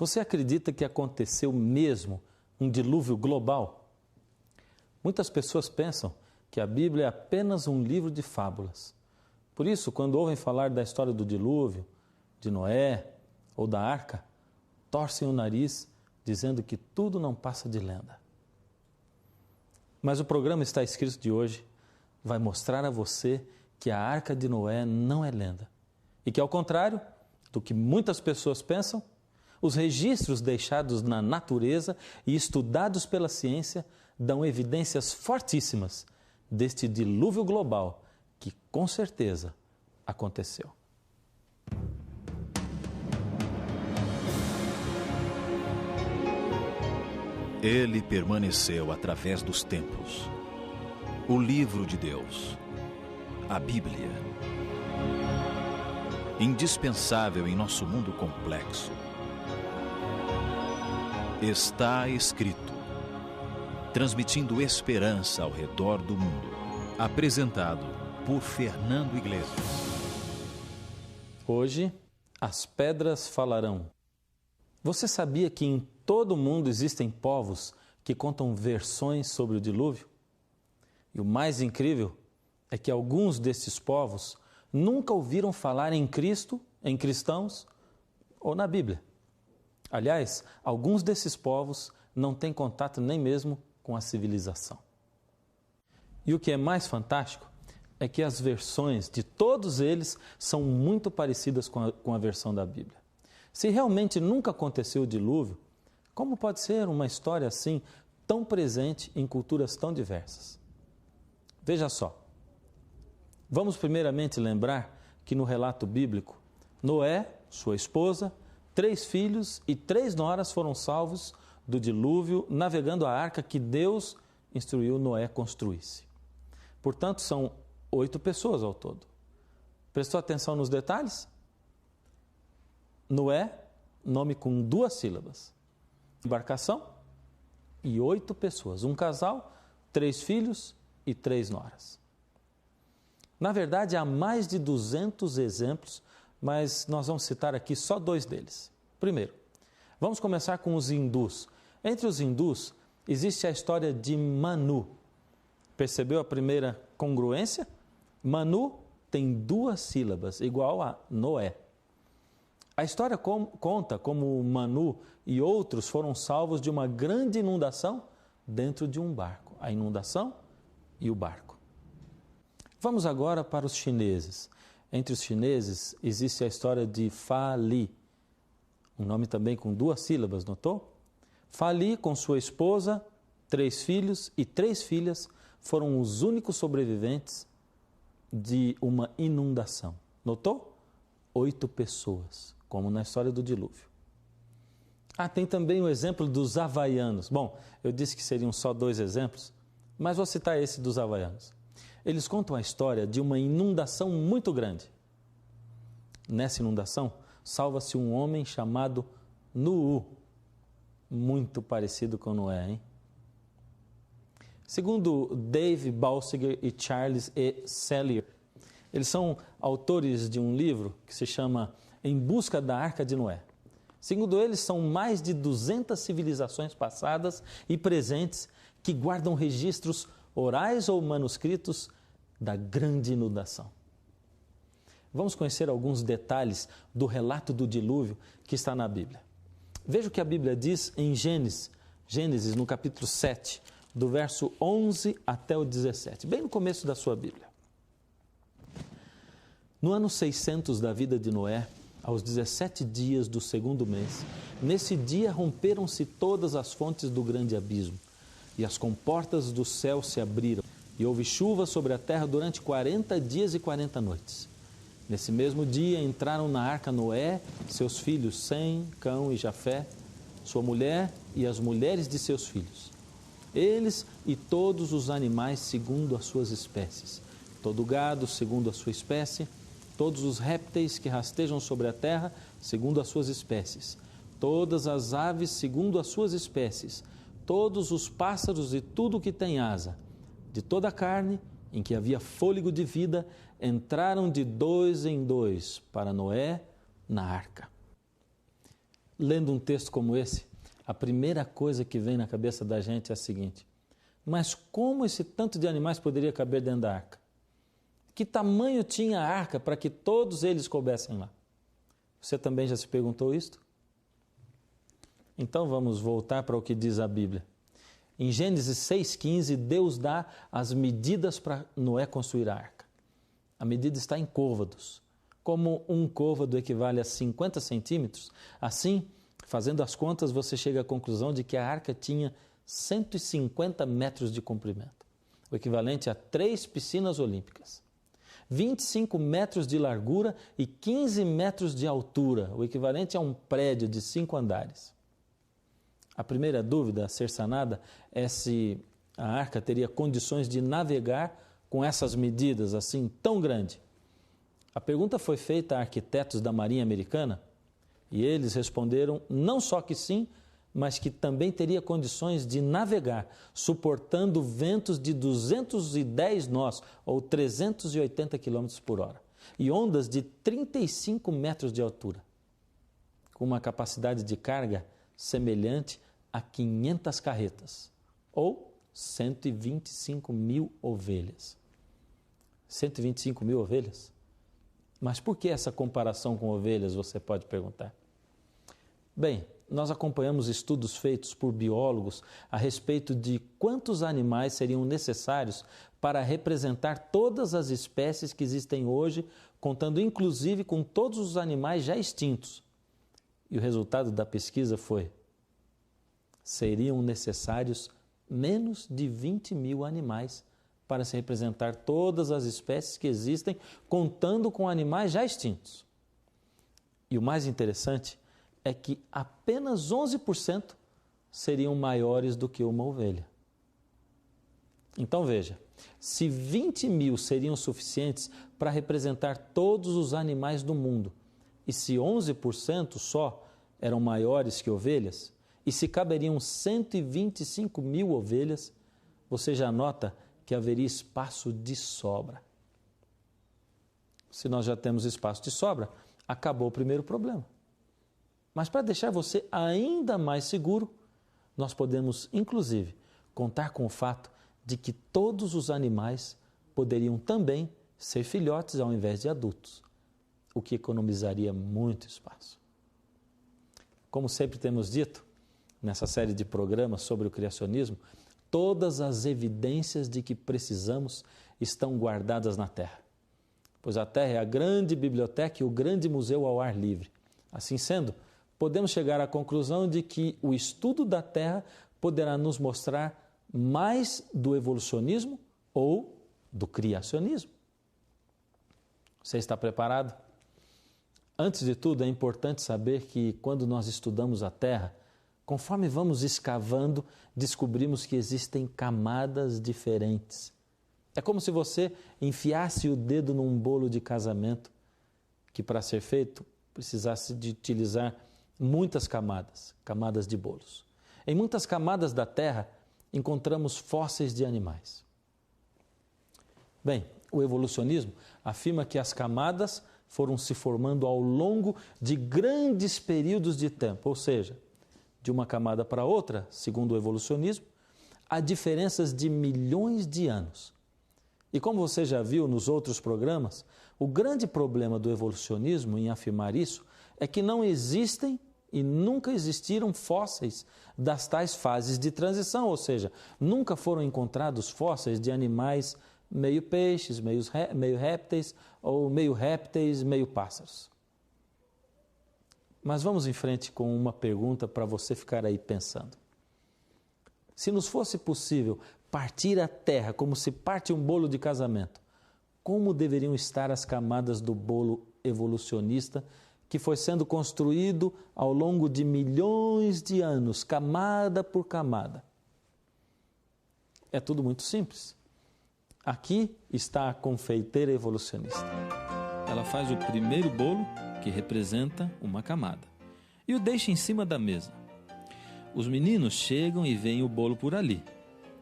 Você acredita que aconteceu mesmo um dilúvio global? Muitas pessoas pensam que a Bíblia é apenas um livro de fábulas. Por isso, quando ouvem falar da história do dilúvio, de Noé ou da arca, torcem o nariz dizendo que tudo não passa de lenda. Mas o programa Está Escrito de hoje vai mostrar a você que a arca de Noé não é lenda e que, ao contrário do que muitas pessoas pensam, os registros deixados na natureza e estudados pela ciência dão evidências fortíssimas deste dilúvio global que, com certeza, aconteceu. Ele permaneceu através dos tempos. O livro de Deus, a Bíblia. Indispensável em nosso mundo complexo. Está escrito, transmitindo esperança ao redor do mundo. Apresentado por Fernando Iglesias. Hoje, as pedras falarão. Você sabia que em todo o mundo existem povos que contam versões sobre o dilúvio? E o mais incrível é que alguns desses povos nunca ouviram falar em Cristo, em cristãos ou na Bíblia. Aliás, alguns desses povos não têm contato nem mesmo com a civilização. E o que é mais fantástico é que as versões de todos eles são muito parecidas com a versão da Bíblia. Se realmente nunca aconteceu o dilúvio, como pode ser uma história assim tão presente em culturas tão diversas? Veja só. Vamos primeiramente lembrar que no relato bíblico, Noé, sua esposa, 3 filhos e 3 noras foram salvos do dilúvio navegando a arca que Deus instruiu Noé construísse. Portanto, são 8 pessoas ao todo. Prestou atenção nos detalhes? Noé, nome com 2 sílabas. Embarcação e 8 pessoas. Um casal, 3 filhos e 3 noras. Na verdade, há mais de 200 exemplos, mas nós vamos citar aqui só 2 deles. Primeiro, vamos começar com os hindus. Entre os hindus, existe a história de Manu. Percebeu a primeira congruência? Manu tem 2 sílabas, igual a Noé. A história conta como Manu e outros foram salvos de uma grande inundação dentro de um barco. A inundação e o barco. Vamos agora para os chineses. Entre os chineses existe a história de Fa Li, um nome também com 2 sílabas, notou? Fa Li, com sua esposa, 3 filhos e 3 filhas, foram os únicos sobreviventes de uma inundação. Notou? 8 pessoas, como na história do dilúvio. Tem também o exemplo dos havaianos. Bom, eu disse que seriam só 2 exemplos, mas vou citar esse dos havaianos. Eles contam a história de uma inundação muito grande. Nessa inundação, salva-se um homem chamado Nuhu, muito parecido com Noé, hein? Segundo Dave Balsiger e Charles E. Sellier, eles são autores de um livro que se chama Em Busca da Arca de Noé. Segundo eles, são mais de 200 civilizações passadas e presentes que guardam registros orais ou manuscritos da grande inundação. Vamos conhecer alguns detalhes do relato do dilúvio que está na Bíblia. Veja o que a Bíblia diz em Gênesis, no capítulo 7, do verso 11 até o 17, bem no começo da sua Bíblia. No ano 600 da vida de Noé, aos 17 dias do 2º mês, nesse dia romperam-se todas as fontes do grande abismo, e as comportas do céu se abriram, e houve chuva sobre a terra durante 40 dias e 40 noites. Nesse mesmo dia entraram na arca Noé, seus filhos Sem, Cão e Jafé, sua mulher e as mulheres de seus filhos. Eles e todos os animais segundo as suas espécies, todo o gado segundo a sua espécie, todos os répteis que rastejam sobre a terra segundo as suas espécies, todas as aves segundo as suas espécies, todos os pássaros e tudo o que tem asa, de toda a carne em que havia fôlego de vida, entraram de 2 em 2 para Noé na arca. lendo um texto como esse, a primeira coisa que vem na cabeça da gente é a seguinte: mas como esse tanto de animais poderia caber dentro da arca? Que tamanho tinha a arca para que todos eles coubessem lá? Você também já se perguntou isto? Então vamos voltar para o que diz a Bíblia. Em Gênesis 6,15, Deus dá as medidas para Noé construir a arca. A medida está em côvados. Como um côvado equivale a 50 centímetros, assim, fazendo as contas, você chega à conclusão de que a arca tinha 150 metros de comprimento, o equivalente a 3 piscinas olímpicas. 25 metros de largura e 15 metros de altura, o equivalente a um prédio de 5 andares. A primeira dúvida a ser sanada é se a arca teria condições de navegar com essas medidas assim tão grande. A pergunta foi feita a arquitetos da Marinha Americana e eles responderam não só que sim, mas que também teria condições de navegar, suportando ventos de 210 nós, ou 380 km por hora, e ondas de 35 metros de altura, com uma capacidade de carga semelhante a 500 carretas, ou 125 mil ovelhas. 125 mil ovelhas? Mas por que essa comparação com ovelhas, você pode perguntar? Bem, nós acompanhamos estudos feitos por biólogos a respeito de quantos animais seriam necessários para representar todas as espécies que existem hoje, contando inclusive com todos os animais já extintos. E o resultado da pesquisa foi: seriam necessários menos de 20 mil animais para se representar todas as espécies que existem, contando com animais já extintos. E o mais interessante é que apenas 11% seriam maiores do que uma ovelha. Então veja, se 20 mil seriam suficientes para representar todos os animais do mundo, e se 11% só eram maiores que ovelhas, e se caberiam 125 mil ovelhas, você já nota que haveria espaço de sobra. Se nós já temos espaço de sobra, acabou o primeiro problema. Mas para deixar você ainda mais seguro, nós podemos, inclusive, contar com o fato de que todos os animais poderiam também ser filhotes ao invés de adultos, o que economizaria muito espaço. Como sempre temos dito, nessa série de programas sobre o criacionismo, todas as evidências de que precisamos estão guardadas na Terra, pois a Terra é a grande biblioteca e o grande museu ao ar livre. Assim sendo, podemos chegar à conclusão de que o estudo da Terra poderá nos mostrar mais do evolucionismo ou do criacionismo. Você está preparado? Antes de tudo, é importante saber que quando nós estudamos a Terra, conforme vamos escavando, descobrimos que existem camadas diferentes. É como se você enfiasse o dedo num bolo de casamento, que para ser feito precisasse de utilizar muitas camadas, camadas de bolos. Em muitas camadas da Terra encontramos fósseis de animais. Bem, o evolucionismo afirma que as camadas foram se formando ao longo de grandes períodos de tempo, ou seja, de uma camada para outra, segundo o evolucionismo, há diferenças de milhões de anos. E como você já viu nos outros programas, o grande problema do evolucionismo em afirmar isso é que não existem e nunca existiram fósseis das tais fases de transição, ou seja, nunca foram encontrados fósseis de animais meio peixes, meio répteis, ou meio répteis, meio pássaros. Mas vamos em frente com uma pergunta para você ficar aí pensando. Se nos fosse possível partir a Terra como se parte um bolo de casamento, como deveriam estar as camadas do bolo evolucionista que foi sendo construído ao longo de milhões de anos, camada por camada? É tudo muito simples. Aqui está a confeiteira evolucionista. Ela faz o primeiro bolo, que representa uma camada, e o deixa em cima da mesa. Os meninos chegam e veem o bolo por ali.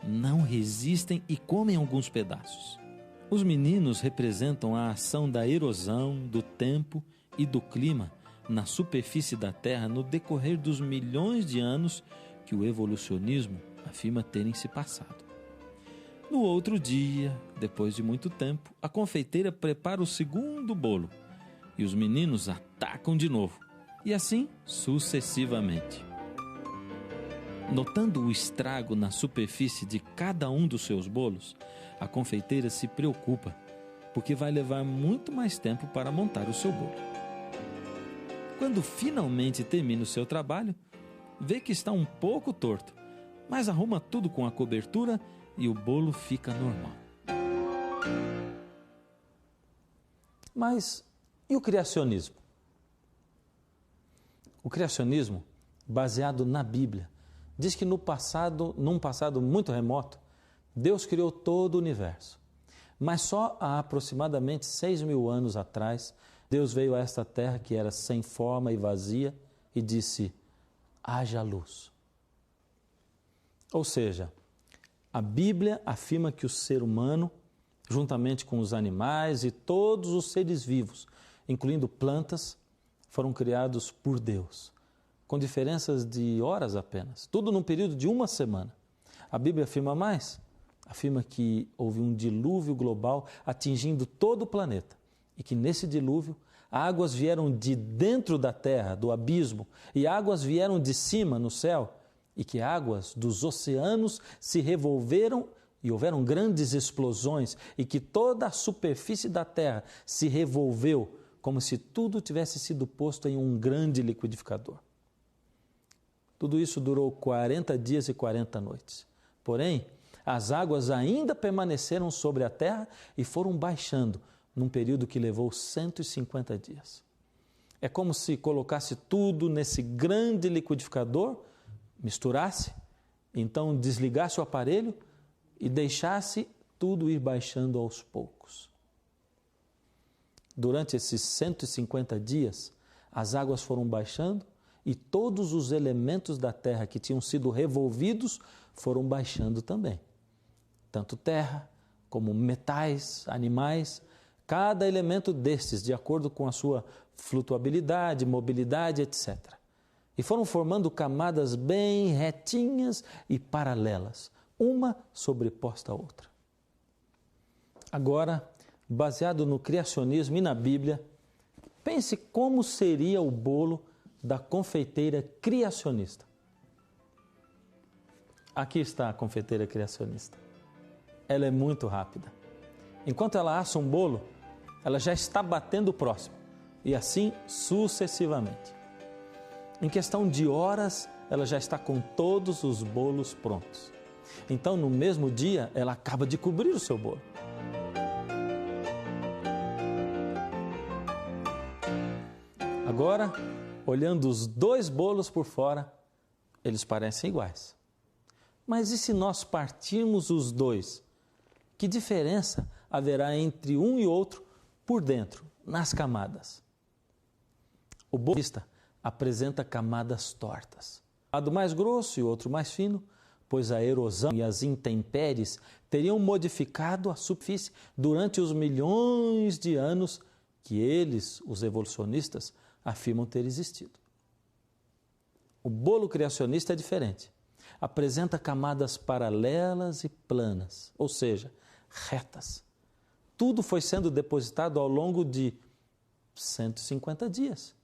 Não resistem e comem alguns pedaços. Os meninos representam a ação da erosão, do tempo e do clima na superfície da Terra no decorrer dos milhões de anos que o evolucionismo afirma terem se passado. No outro dia, depois de muito tempo, a confeiteira prepara o segundo bolo e os meninos atacam de novo, e assim sucessivamente. Notando o estrago na superfície de cada um dos seus bolos, a confeiteira se preocupa, porque vai levar muito mais tempo para montar o seu bolo. Quando finalmente termina o seu trabalho, vê que está um pouco torto, mas arruma tudo com a cobertura e o bolo fica normal. Mas e o criacionismo? O criacionismo, baseado na Bíblia, diz que num passado muito remoto, Deus criou todo o universo. Mas só há aproximadamente 6.000 anos atrás, Deus veio a esta terra que era sem forma e vazia e disse: haja luz. Ou seja, a Bíblia afirma que o ser humano, juntamente com os animais e todos os seres vivos, incluindo plantas, foram criados por Deus, com diferenças de horas apenas, tudo num período de uma semana. A Bíblia afirma mais, afirma que houve um dilúvio global atingindo todo o planeta e que nesse dilúvio águas vieram de dentro da terra, do abismo, e águas vieram de cima, no céu, e que águas dos oceanos se revolveram e houveram grandes explosões e que toda a superfície da terra se revolveu como se tudo tivesse sido posto em um grande liquidificador. Tudo isso durou 40 dias e 40 noites. Porém, as águas ainda permaneceram sobre a terra e foram baixando num período que levou 150 dias. É como se colocasse tudo nesse grande liquidificador, misturasse, então desligasse o aparelho e deixasse tudo ir baixando aos poucos. Durante esses 150 dias, as águas foram baixando e todos os elementos da terra que tinham sido revolvidos foram baixando também. Tanto terra, como metais, animais, cada elemento destes, de acordo com a sua flutuabilidade, mobilidade, etc. E foram formando camadas bem retinhas e paralelas, uma sobreposta à outra. Agora, baseado no criacionismo e na Bíblia, pense como seria o bolo da confeiteira criacionista. Aqui está a confeiteira criacionista. Ela é muito rápida. Enquanto ela assa um bolo, ela já está batendo o próximo, e assim sucessivamente. Em questão de horas, ela já está com todos os bolos prontos. Então, no mesmo dia, ela acaba de cobrir o seu bolo. Agora, olhando os dois bolos por fora, eles parecem iguais. Mas e se nós partirmos os dois? Que diferença haverá entre um e outro por dentro, nas camadas? O bolista apresenta camadas tortas. Um lado mais grosso e outro mais fino, pois a erosão e as intempéries teriam modificado a superfície durante os milhões de anos que eles, os evolucionistas, afirmam ter existido. O bolo criacionista é diferente. Apresenta camadas paralelas e planas, ou seja, retas. Tudo foi sendo depositado ao longo de 150 dias,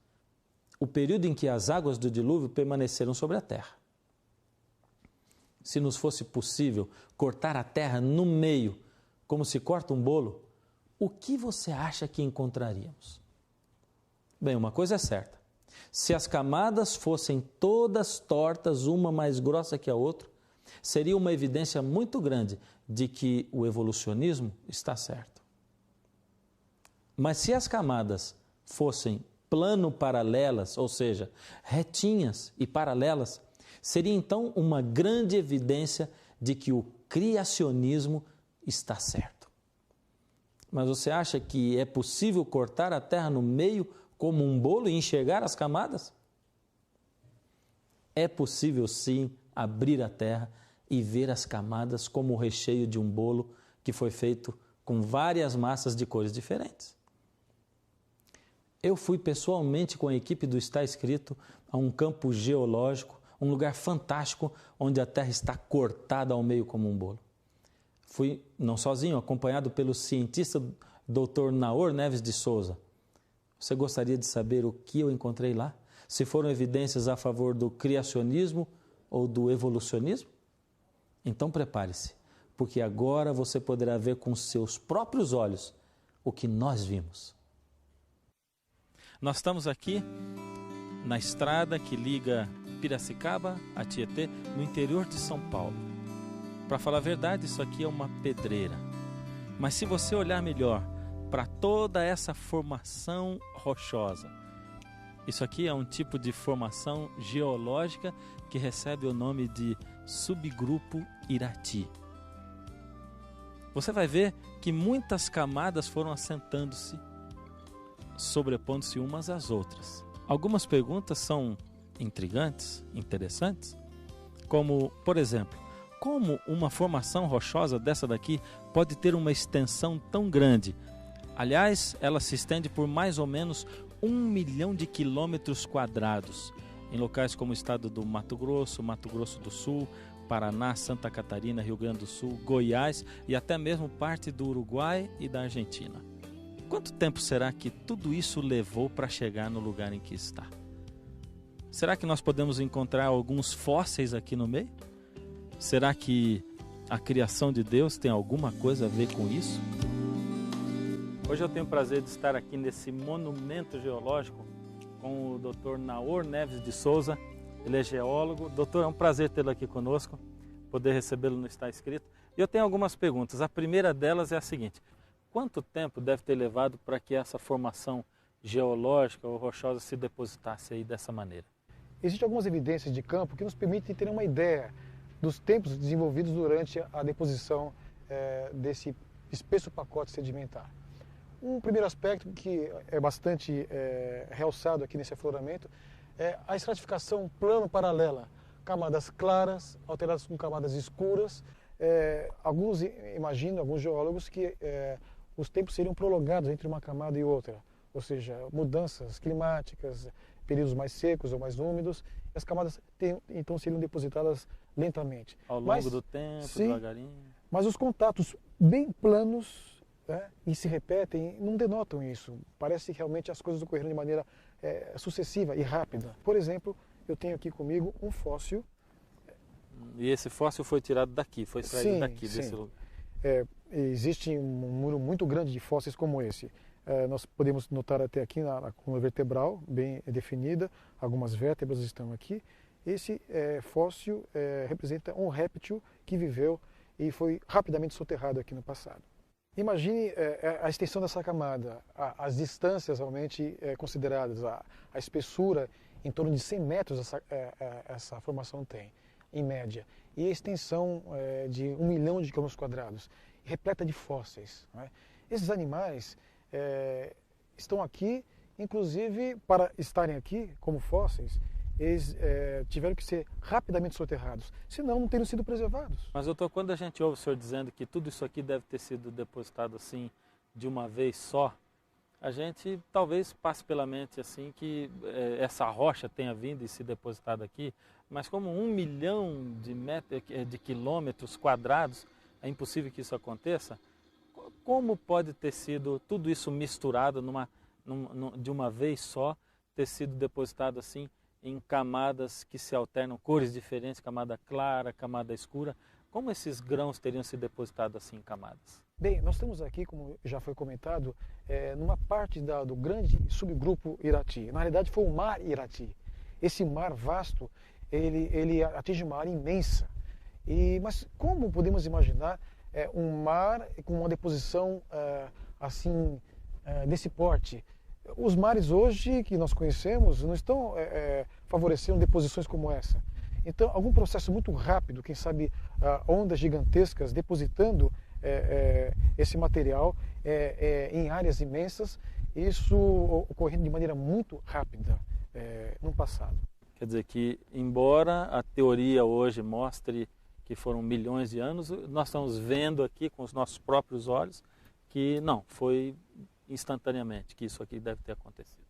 o período em que as águas do dilúvio permaneceram sobre a terra. Se nos fosse possível cortar a terra no meio, como se corta um bolo, o que você acha que encontraríamos? Bem, uma coisa é certa. Se as camadas fossem todas tortas, uma mais grossa que a outra, seria uma evidência muito grande de que o evolucionismo está certo. Mas se as camadas fossem plano-paralelas, ou seja, retinhas e paralelas, seria então uma grande evidência de que o criacionismo está certo. Mas você acha que é possível cortar a terra no meio como um bolo e enxergar as camadas? É possível sim abrir a terra e ver as camadas como o recheio de um bolo que foi feito com várias massas de cores diferentes. Eu fui pessoalmente com a equipe do Está Escrito a um campo geológico, um lugar fantástico, onde a terra está cortada ao meio como um bolo. Fui, não sozinho, acompanhado pelo cientista Dr. Naor Neves de Souza. Você gostaria de saber o que eu encontrei lá? Se foram evidências a favor do criacionismo ou do evolucionismo? Então prepare-se, porque agora você poderá ver com seus próprios olhos o que nós vimos. Nós estamos aqui na estrada que liga Piracicaba a Tietê, no interior de São Paulo. Para falar a verdade, isso aqui é uma pedreira. Mas se você olhar melhor para toda essa formação rochosa, isso aqui é um tipo de formação geológica que recebe o nome de subgrupo Irati. Você vai ver que muitas camadas foram assentando-se, sobrepondo-se umas às outras. Algumas perguntas são intrigantes, interessantes, como, por exemplo, como uma formação rochosa dessa daqui pode ter uma extensão tão grande? Aliás, ela se estende por mais ou menos 1 milhão de quilômetros quadrados, em locais como o estado do Mato Grosso do Sul, Paraná, Santa Catarina, Rio Grande do Sul, Goiás e até mesmo parte do Uruguai e da Argentina. Quanto tempo será que tudo isso levou para chegar no lugar em que está? Será que nós podemos encontrar alguns fósseis aqui no meio? Será que a criação de Deus tem alguma coisa a ver com isso? Hoje eu tenho o prazer de estar aqui nesse monumento geológico com o Dr. Naor Neves de Souza. Ele é geólogo. Doutor, é um prazer tê-lo aqui conosco, poder recebê-lo no Está Escrito. E eu tenho algumas perguntas. A primeira delas é a seguinte: quanto tempo deve ter levado para que essa formação geológica ou rochosa se depositasse aí dessa maneira? Existem algumas evidências de campo que nos permitem ter uma ideia dos tempos desenvolvidos durante a deposição desse espesso pacote sedimentar. Um primeiro aspecto que é bastante realçado aqui nesse afloramento é a estratificação plano-paralela, camadas claras alteradas com camadas escuras. Alguns imaginam, alguns geólogos, que os tempos seriam prolongados entre uma camada e outra, ou seja, mudanças climáticas, períodos mais secos ou mais úmidos, e as camadas então seriam depositadas lentamente. Ao longo do tempo, sim, devagarinho. Mas os contatos bem planos, né, e se repetem, não denotam isso. Parece que realmente as coisas ocorreram de maneira sucessiva e rápida. Por exemplo, eu tenho aqui comigo um fóssil. E esse fóssil foi tirado daqui, foi extraído sim, daqui, sim. desse lugar. Existe um número muito grande de fósseis como esse. Nós podemos notar até aqui na coluna vertebral, bem definida, algumas vértebras estão aqui. Esse fóssil representa um réptil que viveu e foi rapidamente soterrado aqui no passado. Imagine a extensão dessa camada, as distâncias realmente consideradas, a espessura, em torno de 100 metros essa formação tem, em média. E a extensão de 1 milhão de quilômetros quadrados, repleta de fósseis. Não é? Esses animais estão aqui, inclusive, para estarem aqui como fósseis, eles tiveram que ser rapidamente soterrados, senão não teriam sido preservados. Mas, doutor, quando a gente ouve o senhor dizendo que tudo isso aqui deve ter sido depositado assim, de uma vez só, a gente talvez passe pela mente assim que essa rocha tenha vindo e se depositado aqui, mas como 1 milhão de quilômetros quadrados, é impossível que isso aconteça. Como pode ter sido tudo isso misturado de uma vez só, ter sido depositado assim em camadas que se alternam, cores diferentes, camada clara, camada escura? Como esses grãos teriam se depositado assim em camadas? Bem, nós estamos aqui, como já foi comentado, numa parte do grande subgrupo Irati. Na realidade foi o mar Irati. Esse mar vasto, ele atinge uma área imensa. Mas como podemos imaginar um mar com uma deposição assim, desse porte? Os mares hoje que nós conhecemos não estão favorecendo deposições como essa. Então, algum processo muito rápido, quem sabe ondas gigantescas depositando esse material em áreas imensas, isso ocorrendo de maneira muito rápida no passado. Quer dizer que, embora a teoria hoje mostre que foram milhões de anos, nós estamos vendo aqui com os nossos próprios olhos que não, foi instantaneamente que isso aqui deve ter acontecido.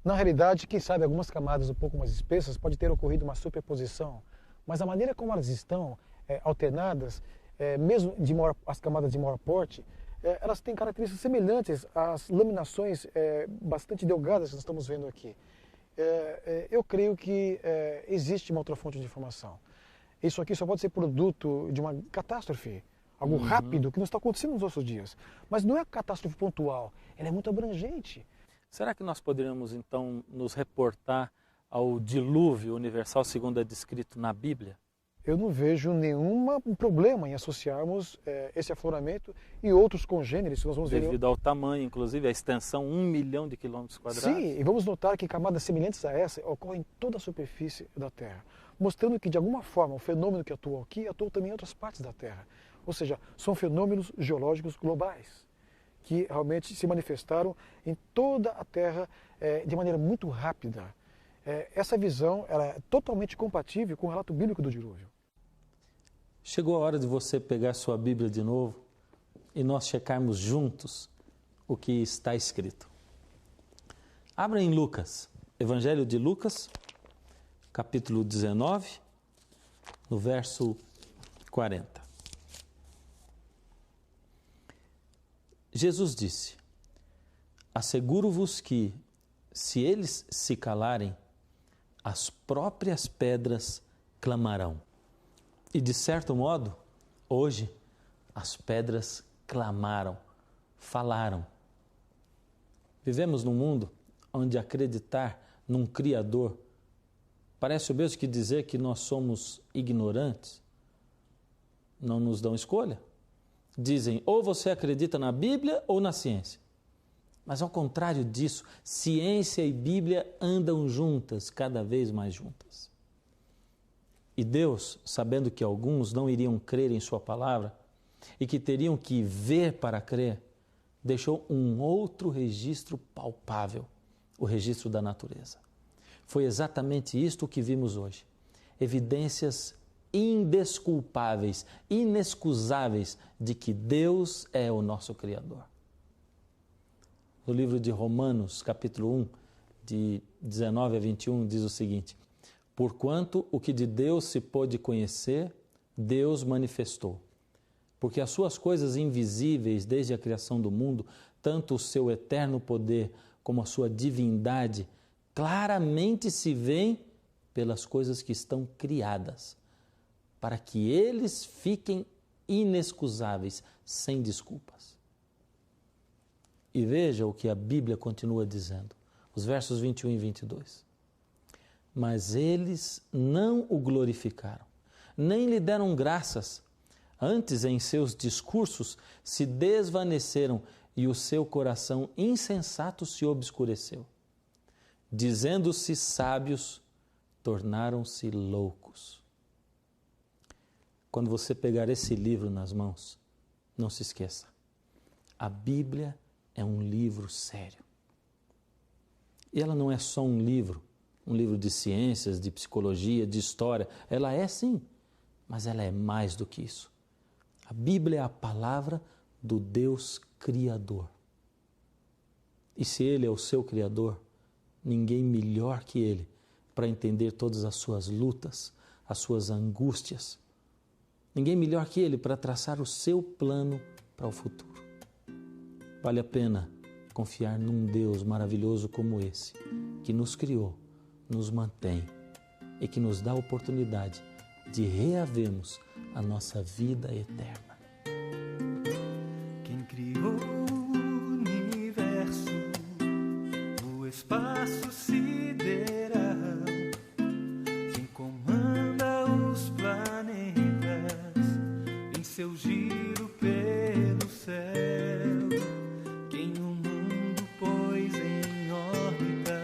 Na realidade, quem sabe algumas camadas um pouco mais espessas pode ter ocorrido uma superposição, mas a maneira como elas estão alternadas, mesmo as camadas de maior porte, elas têm características semelhantes às laminações bastante delgadas que nós estamos vendo aqui. Eu creio que existe uma outra fonte de informação. Isso aqui só pode ser produto de uma catástrofe, algo rápido que não está acontecendo nos nossos dias. Mas não é catástrofe pontual, ela é muito abrangente. Será que nós poderíamos, então, nos reportar ao dilúvio universal, segundo é descrito na Bíblia? Eu não vejo nenhum problema em associarmos esse afloramento e outros congêneres que nós vamos ver. Devido ao tamanho, inclusive, a extensão 1 milhão de quilômetros quadrados. Sim, e vamos notar que camadas semelhantes a essa ocorrem em toda a superfície da Terra, mostrando que, de alguma forma, o fenômeno que atuou aqui atuou também em outras partes da Terra. Ou seja, são fenômenos geológicos globais, que realmente se manifestaram em toda a Terra de maneira muito rápida. Essa visão ela é totalmente compatível com o relato bíblico do dilúvio. Chegou a hora de você pegar sua Bíblia de novo e nós checarmos juntos o que está escrito. Abra em Lucas, Evangelho de Lucas, capítulo 19, no verso 40. Jesus disse: asseguro-vos que, se eles se calarem, as próprias pedras clamarão. E, de certo modo, hoje, as pedras clamaram, falaram. Vivemos num mundo onde acreditar num Criador parece o mesmo que dizer que nós somos ignorantes. Não nos dão escolha. Dizem, ou você acredita na Bíblia ou na ciência. Mas ao contrário disso, ciência e Bíblia andam juntas, cada vez mais juntas. E Deus, sabendo que alguns não iriam crer em sua palavra e que teriam que ver para crer, deixou um outro registro palpável, o registro da natureza. Foi exatamente isto que vimos hoje. Evidências indesculpáveis, inexcusáveis de que Deus é o nosso Criador. No livro de Romanos, capítulo 1, de 19 a 21, diz o seguinte: porquanto o que de Deus se pôde conhecer, Deus manifestou. Porque as suas coisas invisíveis desde a criação do mundo, tanto o seu eterno poder como a sua divindade, claramente se veem pelas coisas que estão criadas, para que eles fiquem inexcusáveis, sem desculpas. E veja o que a Bíblia continua dizendo, os versos 21 e 22. Mas eles não o glorificaram, nem lhe deram graças. Antes, em seus discursos, se desvaneceram e o seu coração insensato se obscureceu. Dizendo-se sábios, tornaram-se loucos. Quando você pegar esse livro nas mãos, não se esqueça, a Bíblia é um livro sério. E ela não é só um livro de ciências, de psicologia, de história. Ela é sim, mas ela é mais do que isso. A Bíblia é a palavra do Deus Criador. E se Ele é o seu Criador, ninguém melhor que Ele para entender todas as suas lutas, as suas angústias. Ninguém melhor que Ele para traçar o seu plano para o futuro. Vale a pena confiar num Deus maravilhoso como esse, que nos criou, nos mantém e que nos dá a oportunidade de reavermos a nossa vida eterna. Quem criou o universo, o espaço sideral, quem comanda os planetas em seu giro pelo céu, quem o mundo pôs em órbita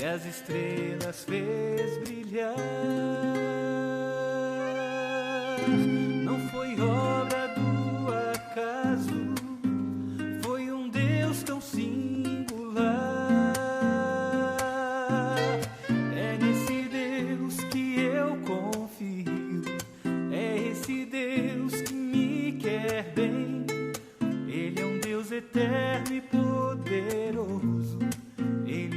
e as estrelas fez brilhar. Não foi obra do acaso, foi um Deus tão singular. É nesse Deus que eu confio, é esse Deus que me quer bem. Ele é um Deus eterno e poderoso, Ele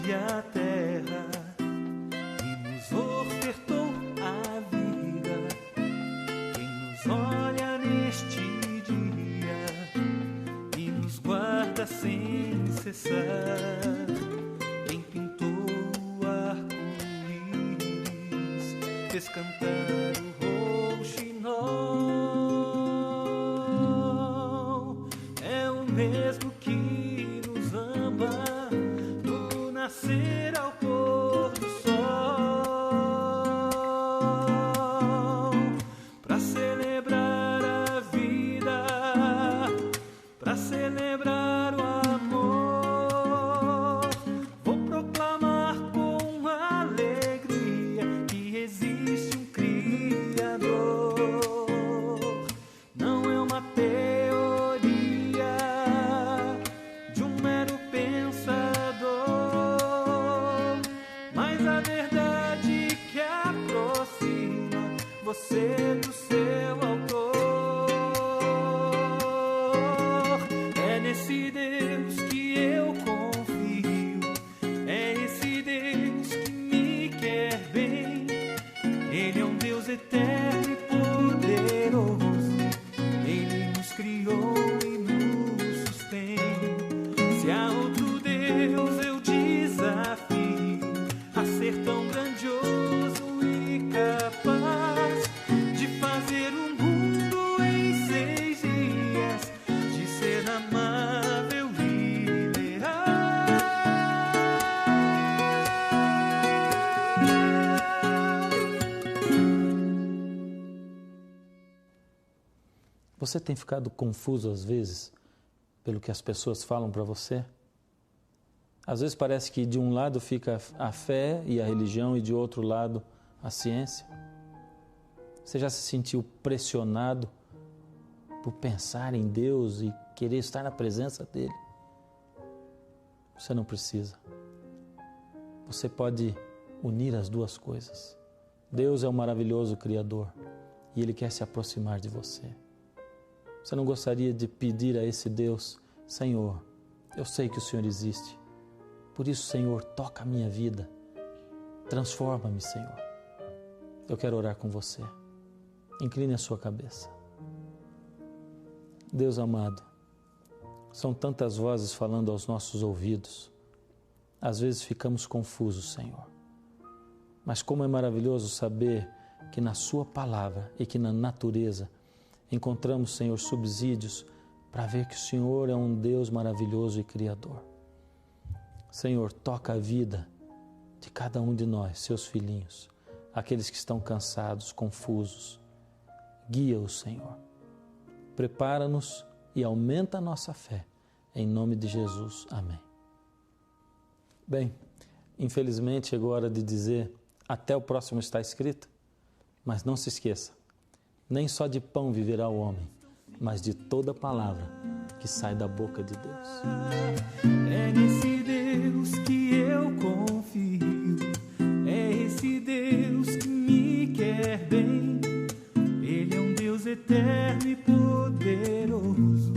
e a terra e nos ofertou a vida. Quem nos olha neste dia e nos guarda sem cessar. Quem pintou o arco-íris, fez cantar o rouxinol. É o mesmo que nos ama do nascer ao pôr do sol, para celebrar a vida, para celebrar o amor. Vou proclamar com alegria que existe um Criador. Não é uma teoria de um mero pensador, mas a verdade que aproxima você do seu autor. É nesse Deus que eu confio, é esse Deus que me quer bem. Ele é um Deus eterno e poderoso, Ele nos criou e nos sustém. Se há outro Deus eu desafio a ser tão grandioso e capaz de fazer o mundo em 6 dias, de ser amável e leal. Você tem ficado confuso às vezes pelo que as pessoas falam para você? Às vezes parece que de um lado fica a fé e a religião e de outro lado a ciência. Você já se sentiu pressionado por pensar em Deus e querer estar na presença dEle? Você não precisa. Você pode unir as duas coisas. Deus é um maravilhoso Criador e Ele quer se aproximar de você. Você não gostaria de pedir a esse Deus: Senhor, eu sei que o Senhor existe, por isso, Senhor, toca a minha vida, transforma-me, Senhor. Eu quero orar com você. Incline a sua cabeça. Deus amado, são tantas vozes falando aos nossos ouvidos. Às vezes ficamos confusos, Senhor. Mas como é maravilhoso saber que na sua palavra e que na natureza encontramos, Senhor, subsídios para ver que o Senhor é um Deus maravilhoso e criador. Senhor, toca a vida de cada um de nós, seus filhinhos, aqueles que estão cansados, confusos. Guia-os, Senhor. Prepara-nos e aumenta a nossa fé. Em nome de Jesus. Amém. Bem, infelizmente chegou a hora de dizer até o próximo está escrito, mas não se esqueça, nem só de pão viverá o homem, mas de toda palavra que sai da boca de Deus. É nesse Deus que eu confio, é esse Deus que me quer bem. Ele é um Deus eterno e poderoso,